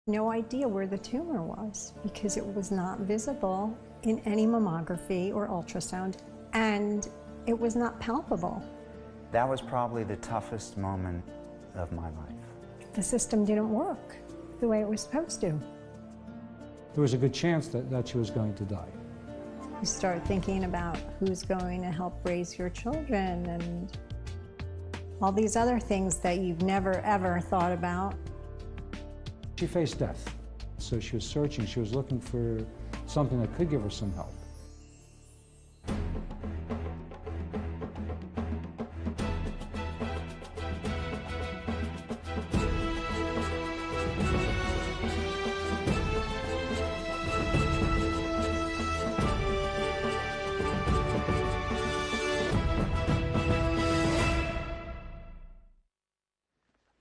No idea where the tumor was because it was not visible in any mammography or ultrasound, and it was not palpable. That was probably the toughest moment of my life. The system didn't work the way it was supposed to. There was a good chance that she was going to die. You start thinking about who's going to help raise your children and all these other things that you've never ever thought about. She faced death, so she was searching. She was looking for something that could give her some help.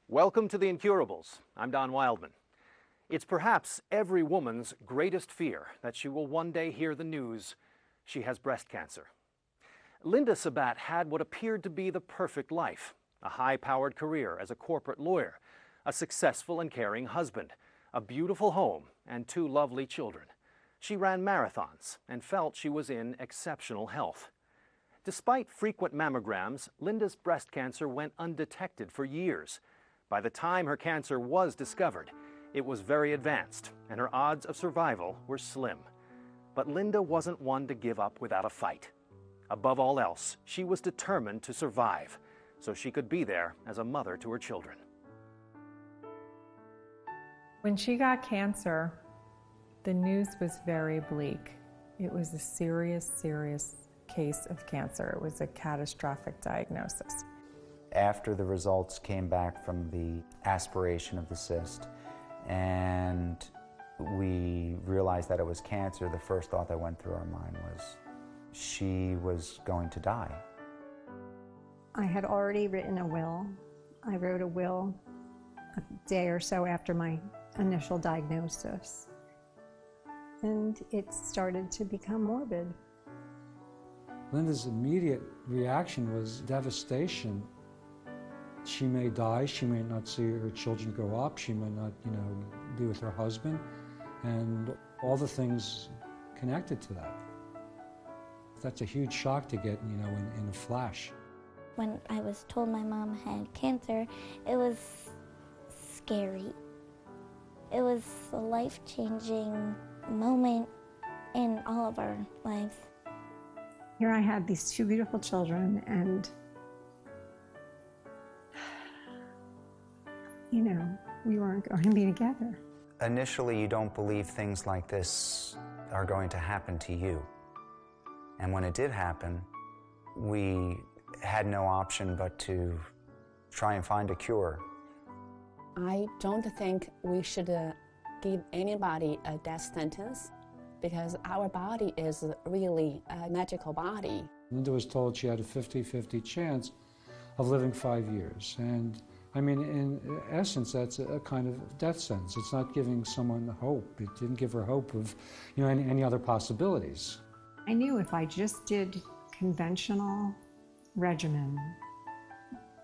Welcome to The Incurables. I'm Don Wildman. It's perhaps every woman's greatest fear that she will one day hear the news she has breast cancer. Linda Sabat had what appeared to be the perfect life, a high-powered career as a corporate lawyer, a successful and caring husband, a beautiful home, and 2 lovely children. She ran marathons and felt she was in exceptional health. Despite frequent mammograms, Linda's breast cancer went undetected for years. By the time her cancer was discovered, it was very advanced, and her odds of survival were slim. But Linda wasn't one to give up without a fight. Above all else, she was determined to survive, so she could be there as a mother to her children. When she got cancer, the news was very bleak. It was a serious, serious case of cancer. It was a catastrophic diagnosis. After the results came back from the aspiration of the cyst, and we realized that it was cancer, the first thought that went through our mind was she was going to die. I had already written a will. I wrote a will a day or so after my initial diagnosis, and it started to become morbid. Linda's immediate reaction was devastation. She may die, she may not see her children grow up, she may not, be with her husband, and all the things connected to that. That's a huge shock to get, in a flash. When I was told my mom had cancer, it was scary. It was a life-changing moment in all of our lives. Here I had these 2 beautiful children, and we weren't going to be together. Initially, you don't believe things like this are going to happen to you. And when it did happen, we had no option but to try and find a cure. I don't think we should give anybody a death sentence, because our body is really a magical body. Linda was told she had a 50-50 chance of living 5 years. And I mean, in essence, that's a kind of death sentence. It's not giving someone hope. It didn't give her hope of, any other possibilities. I knew if I just did conventional regimen,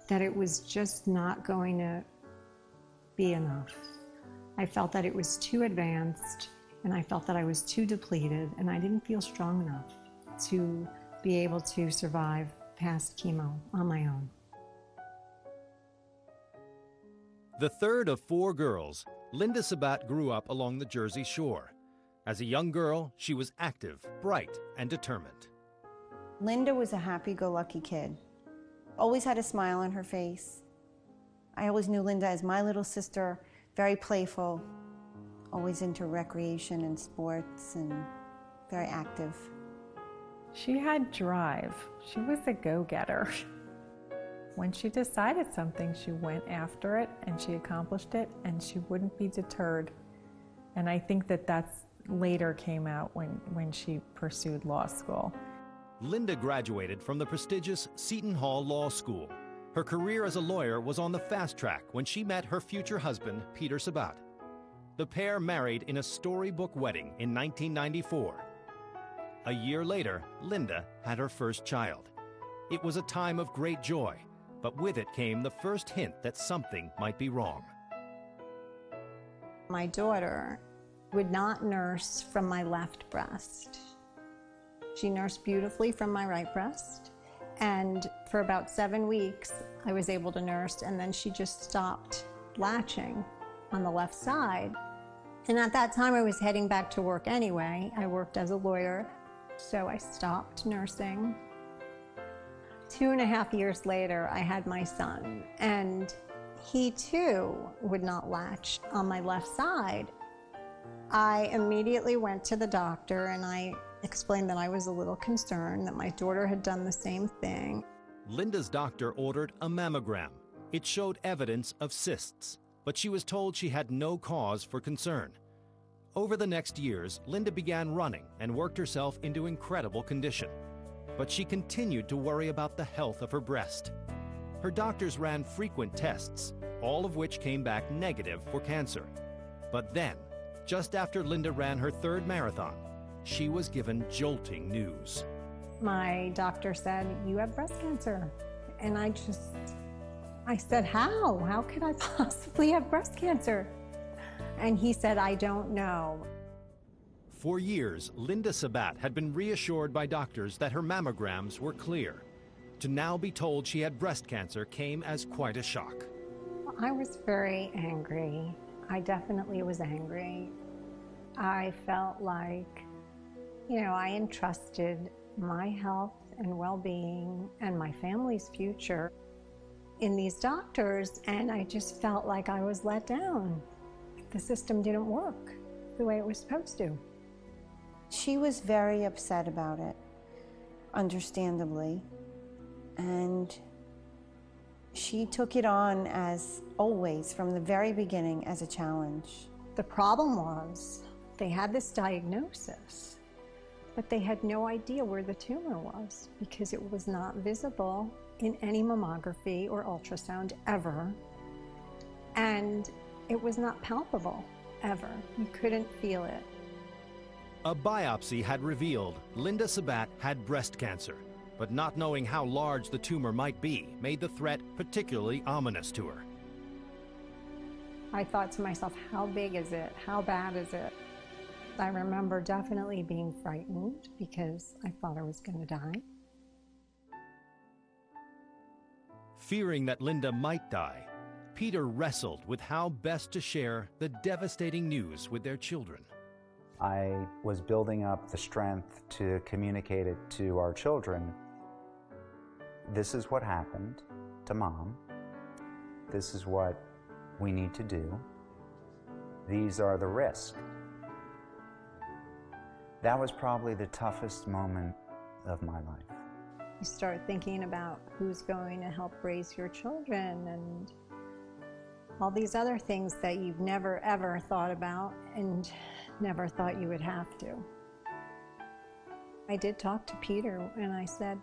that it was just not going to be enough. I felt that it was too advanced, and I felt that I was too depleted, and I didn't feel strong enough to be able to survive past chemo on my own. The third of 4 girls, Linda Sabat grew up along the Jersey Shore. As a young girl, she was active, bright, and determined. Linda was a happy-go-lucky kid. Always had a smile on her face. I always knew Linda as my little sister, very playful, always into recreation and sports, and very active. She had drive. She was a go-getter. When she decided something, she went after it, and she accomplished it, and she wouldn't be deterred. And I think that's later came out when she pursued law school. Linda graduated from the prestigious Seton Hall Law School. Her career as a lawyer was on the fast track when she met her future husband, Peter Sabat. The pair married in a storybook wedding in 1994. A year later, Linda had her first child. It was a time of great joy, but with it came the first hint that something might be wrong. My daughter would not nurse from my left breast. She nursed beautifully from my right breast. And for about 7 weeks, I was able to nurse, and then she just stopped latching on the left side. And at that time, I was heading back to work anyway. I worked as a lawyer, so I stopped nursing. 2.5 years later, I had my son, and he too would not latch on my left side. I immediately went to the doctor, and I explained that I was a little concerned that my daughter had done the same thing. Linda's doctor ordered a mammogram. It showed evidence of cysts, but she was told she had no cause for concern. Over the next years, Linda began running and worked herself into incredible condition. But she continued to worry about the health of her breast. Her doctors ran frequent tests, all of which came back negative for cancer. But then, just after Linda ran her 3rd marathon, she was given jolting news. My doctor said, "You have breast cancer." And I said, "How? How could I possibly have breast cancer?" And he said, "I don't know." For years, Linda Sabat had been reassured by doctors that her mammograms were clear. To now be told she had breast cancer came as quite a shock. I was very angry. I definitely was angry. I felt like, I entrusted my health and well-being and my family's future in these doctors, and I just felt like I was let down. The system didn't work the way it was supposed to. She was very upset about it, understandably, and she took it on, as always, from the very beginning, as a challenge. The problem was they had this diagnosis, but they had no idea where the tumor was because it was not visible in any mammography or ultrasound ever, and it was not palpable ever. You couldn't feel it. A biopsy had revealed Linda Sabat had breast cancer, but not knowing how large the tumor might be made the threat particularly ominous to her. I thought to myself, how big is it? How bad is it? I remember definitely being frightened because I thought I was going to die. Fearing that Linda might die, Peter wrestled with how best to share the devastating news with their children. I was building up the strength to communicate it to our children. This is what happened to Mom. This is what we need to do. These are the risks. That was probably the toughest moment of my life. You start thinking about who's going to help raise your children and all these other things that you've never ever thought about and never thought you would have to. I did talk to Peter and I said,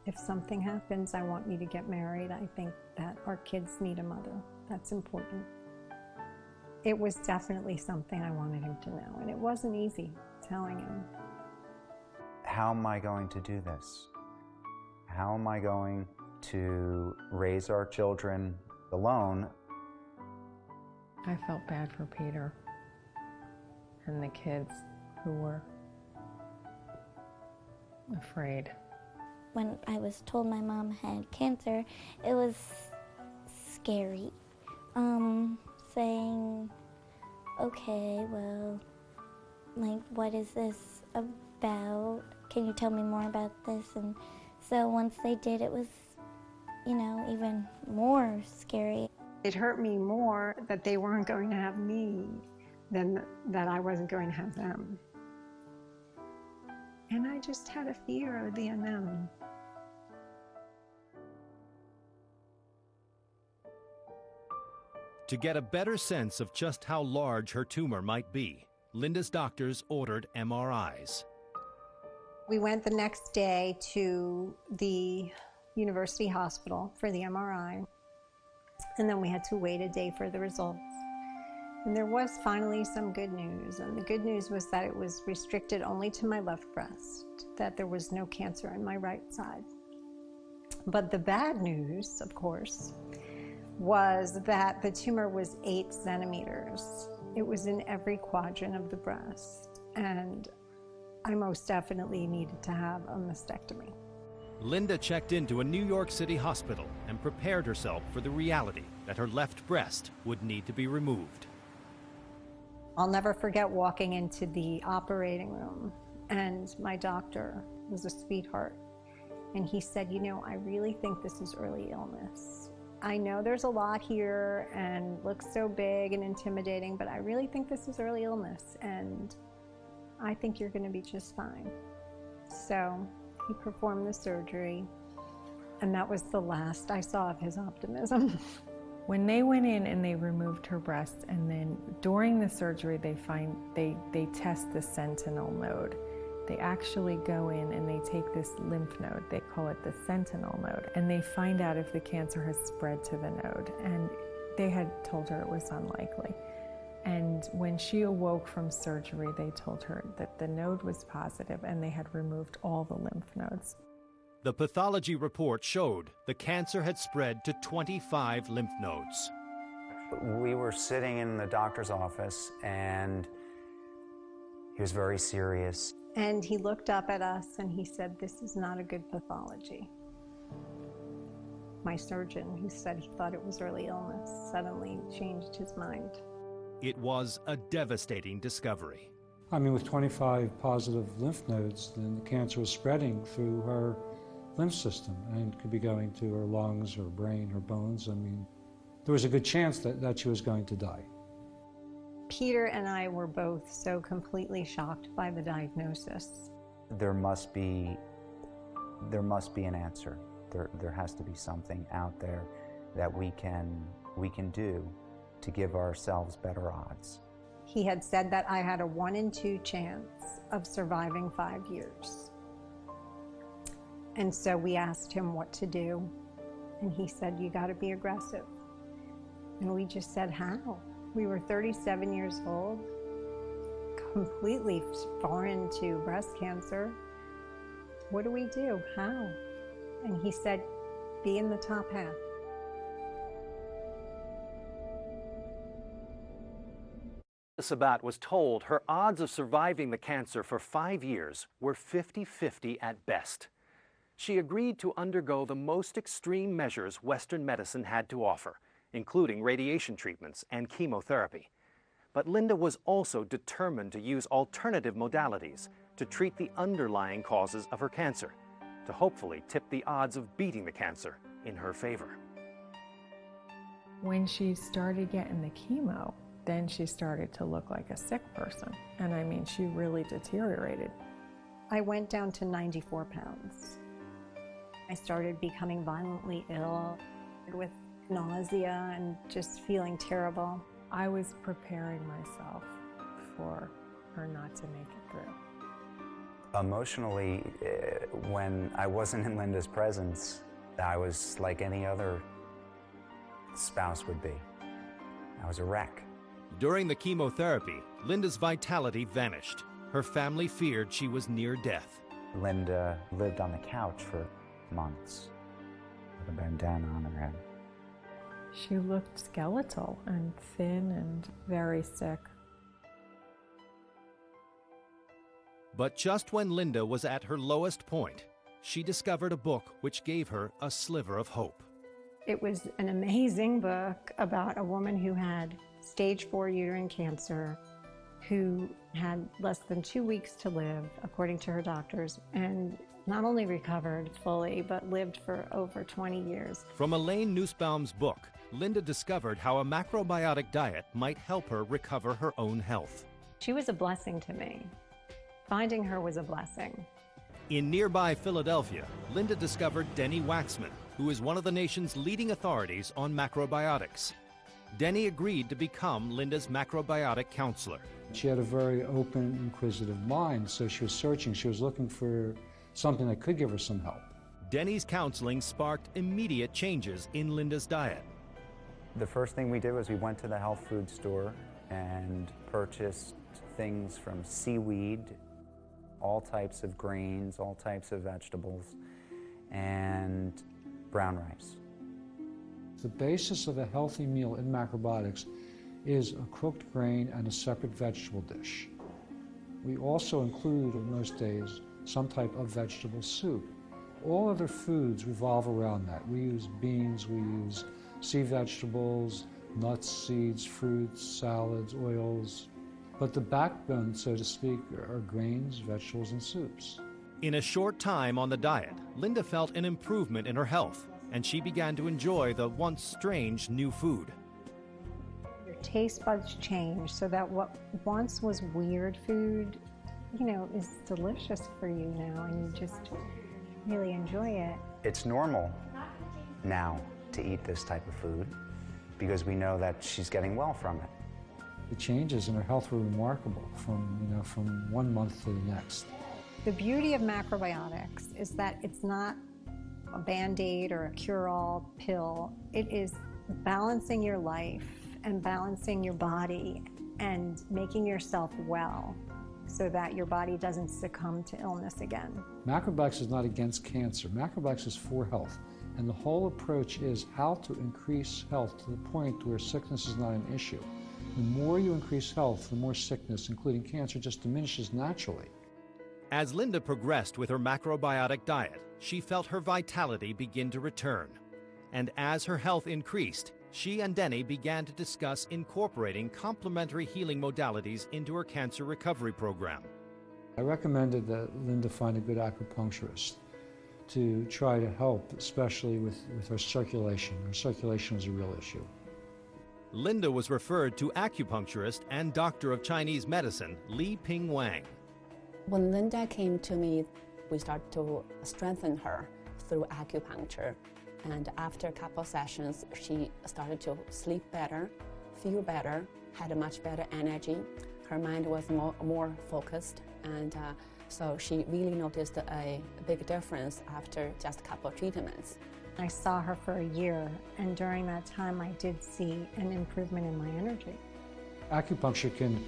if something happens, I want you to get married. I think that our kids need a mother. That's important. It was definitely something I wanted him to know, and it wasn't easy telling him. How am I going to do this? How am I going to raise our children alone? I felt bad for Peter and the kids who were afraid. When I was told my mom had cancer, it was scary. Saying, okay, well, like, what is this about? Can you tell me more about this? And so once they did, it was, even more scary. It hurt me more that they weren't going to have me than that I wasn't going to have them. And I just had a fear of the unknown. To get a better sense of just how large her tumor might be, Linda's doctors ordered MRIs. We went the next day to the university hospital for the MRI, and then we had to wait a day for the results. And there was finally some good news, and the good news was that it was restricted only to my left breast, that there was no cancer in my right side. But the bad news, of course, was that the tumor was 8 centimeters. It was in every quadrant of the breast, and I most definitely needed to have a mastectomy. Linda checked into a New York City hospital and prepared herself for the reality that her left breast would need to be removed. I'll never forget walking into the operating room, and my doctor was a sweetheart. And he said, you know, I really think this is early illness. I know there's a lot here and looks so big and intimidating, but I really think this is early illness, and I think you're going to be just fine. So he performed the surgery, and that was the last I saw of his optimism. When they went in and they removed her breast, and then during the surgery they test the sentinel node. They actually go in and they take this lymph node, they call it the sentinel node, and they find out if the cancer has spread to the node. And they had told her it was unlikely. And when she awoke from surgery, they told her that the node was positive and they had removed all the lymph nodes. The pathology report showed the cancer had spread to 25 lymph nodes. We were sitting in the doctor's office, and he was very serious. And he looked up at us and he said, this is not a good pathology. My surgeon, who said he thought it was early illness, suddenly changed his mind. It was a devastating discovery. I mean, with 25 positive lymph nodes, then the cancer was spreading through her lymph system and could be going to her lungs, her brain, her bones. I mean, there was a good chance that she was going to die. Peter and I were both so completely shocked by the diagnosis. There must be an answer. There has to be something out there that we can do to give ourselves better odds. He had said that I had a 1 in 2 chance of surviving 5 years. And so we asked him what to do, and he said, you got to be aggressive. And we just said, how? We were 37 years old, completely foreign to breast cancer. What do we do? How? And he said, be in the top half. Sabat was told her odds of surviving the cancer for 5 years were 50-50 at best. She agreed to undergo the most extreme measures Western medicine had to offer, including radiation treatments and chemotherapy. But Linda was also determined to use alternative modalities to treat the underlying causes of her cancer, to hopefully tip the odds of beating the cancer in her favor. When she started getting the chemo, then she started to look like a sick person. And I mean, she really deteriorated. I went down to 94 pounds. I started becoming violently ill with nausea and just feeling terrible. I was preparing myself for her not to make it through. Emotionally, when I wasn't in Linda's presence, I was like any other spouse would be. I was a wreck. During the chemotherapy, Linda's vitality vanished. Her family feared she was near death. Linda lived on the couch for months with a bandana on her head. She looked skeletal and thin and very sick. But just when Linda was at her lowest point, she discovered a book which gave her a sliver of hope. It was an amazing book about a woman who had stage 4 uterine cancer, who had less than 2 weeks to live, according to her doctors, and not only recovered fully, but lived for over 20 years. From Elaine Nussbaum's book, Linda discovered how a macrobiotic diet might help her recover her own health. She was a blessing to me. Finding her was a blessing. In nearby Philadelphia, Linda discovered Denny Waxman, who is one of the nation's leading authorities on macrobiotics. Denny agreed to become Linda's macrobiotic counselor. She had a very open, inquisitive mind, so she was searching. She was looking for something that could give her some help. Denny's counseling sparked immediate changes in Linda's diet. The first thing we did was we went to the health food store and purchased things from seaweed, all types of grains, all types of vegetables, and brown rice. The basis of a healthy meal in macrobiotics is a cooked grain and a separate vegetable dish. We also include, in most days, some type of vegetable soup. All other foods revolve around that. We use beans, we use sea vegetables, nuts, seeds, fruits, salads, oils. But the backbone, so to speak, are grains, vegetables, and soups. In a short time on the diet, Linda felt an improvement in her health, and she began to enjoy the once strange new food. Your taste buds change so that what once was weird food, is delicious for you now, and you just really enjoy it. It's normal now to eat this type of food because we know that she's getting well from it. The changes in her health were remarkable from 1 month to the next. The beauty of macrobiotics is that it's not a Band-Aid or a cure-all pill. It is balancing your life and balancing your body and making yourself well so that your body doesn't succumb to illness again. Macrobiotics is not against cancer. Macrobiotics is for health. And the whole approach is how to increase health to the point where sickness is not an issue. The more you increase health, the more sickness, including cancer, just diminishes naturally. As Linda progressed with her macrobiotic diet, she felt her vitality begin to return. And as her health increased, she and Denny began to discuss incorporating complementary healing modalities into her cancer recovery program. I recommended that Linda find a good acupuncturist to try to help, especially with her circulation. Her circulation was a real issue. Linda was referred to acupuncturist and doctor of Chinese medicine, Li Ping Wang. When Linda came to me, we started to strengthen her through acupuncture. And after a couple of sessions, she started to sleep better, feel better, had a much better energy. Her mind was more focused, and so she really noticed a big difference after just a couple of treatments. I saw her for a year, and during that time I did see an improvement in my energy. Acupuncture can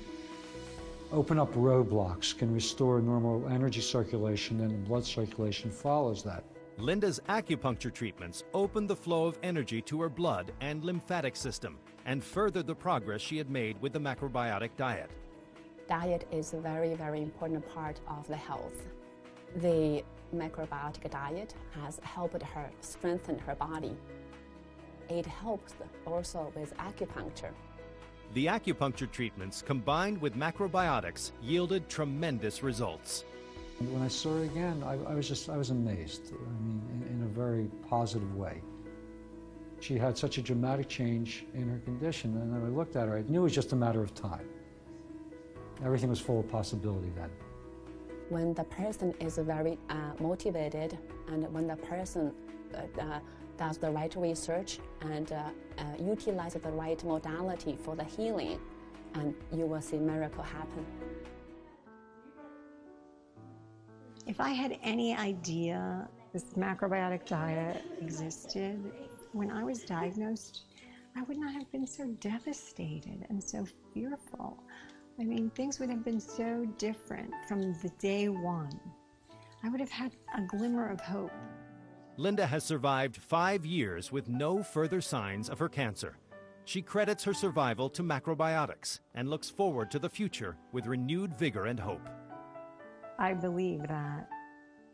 open up roadblocks, can restore normal energy circulation, and the blood circulation follows that. Linda's acupuncture treatments opened the flow of energy to her blood and lymphatic system and furthered the progress she had made with the macrobiotic diet. Diet is a very, very important part of the health. The macrobiotic diet has helped her strengthen her body. It helps also with acupuncture. The acupuncture treatments combined with macrobiotics yielded tremendous results. When I saw her again, I was amazed, in a very positive way. She had such a dramatic change in her condition, and when I looked at her, I knew it was just a matter of time. Everything was full of possibility then. When the person is very motivated, and when the person does the right research and utilizes the right modality for the healing, and you will see miracle happen. If I had any idea this macrobiotic diet existed, when I was diagnosed, I would not have been so devastated and so fearful. Things would have been so different from the day one. I would have had a glimmer of hope. Linda has survived 5 years with no further signs of her cancer. She credits her survival to macrobiotics and looks forward to the future with renewed vigor and hope. I believe that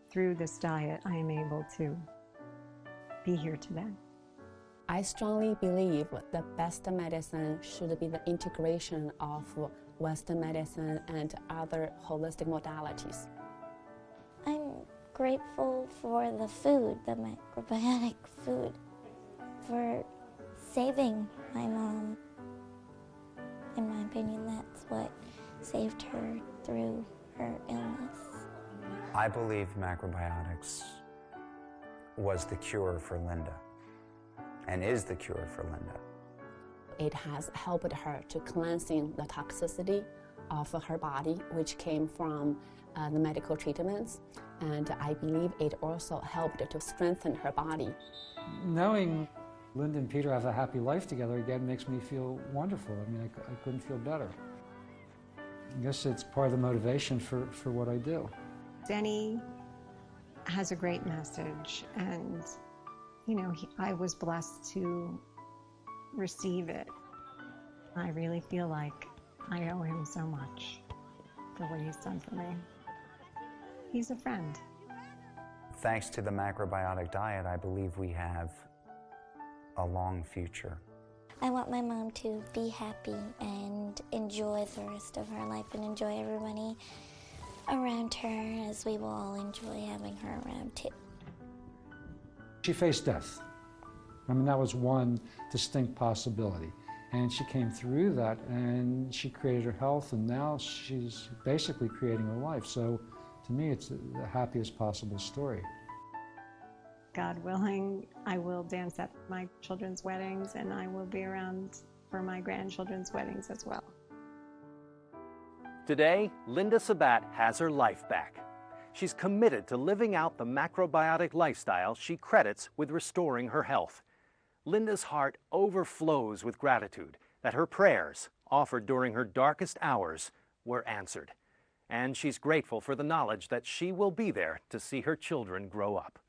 through this diet, I am able to be here today. I strongly believe the best medicine should be the integration of Western medicine and other holistic modalities. I'm grateful for the food, the macrobiotic food, for saving my mom. In my opinion, that's what saved her through her illness. I believe macrobiotics was the cure for Linda and is the cure for Linda. It has helped her to cleansing the toxicity of her body, which came from the medical treatments, and I believe it also helped to strengthen her body. Knowing Linda and Peter have a happy life together again makes me feel wonderful. I couldn't feel better. I guess it's part of the motivation for what I do. Denny has a great message, and I was blessed to receive it. I really feel like I owe him so much for what he's done for me. He's a friend. Thanks to the macrobiotic diet, I believe we have a long future. I want my mom to be happy and enjoy the rest of her life and enjoy everybody around her, as we will all enjoy having her around too. She faced death. I mean, that was one distinct possibility. And she came through that, and she created her health, and now she's basically creating her life. So to me, it's the happiest possible story. God willing, I will dance at my children's weddings, and I will be around for my grandchildren's weddings as well. Today, Linda Sabat has her life back. She's committed to living out the macrobiotic lifestyle she credits with restoring her health. Linda's heart overflows with gratitude that her prayers, offered during her darkest hours, were answered. And she's grateful for the knowledge that she will be there to see her children grow up.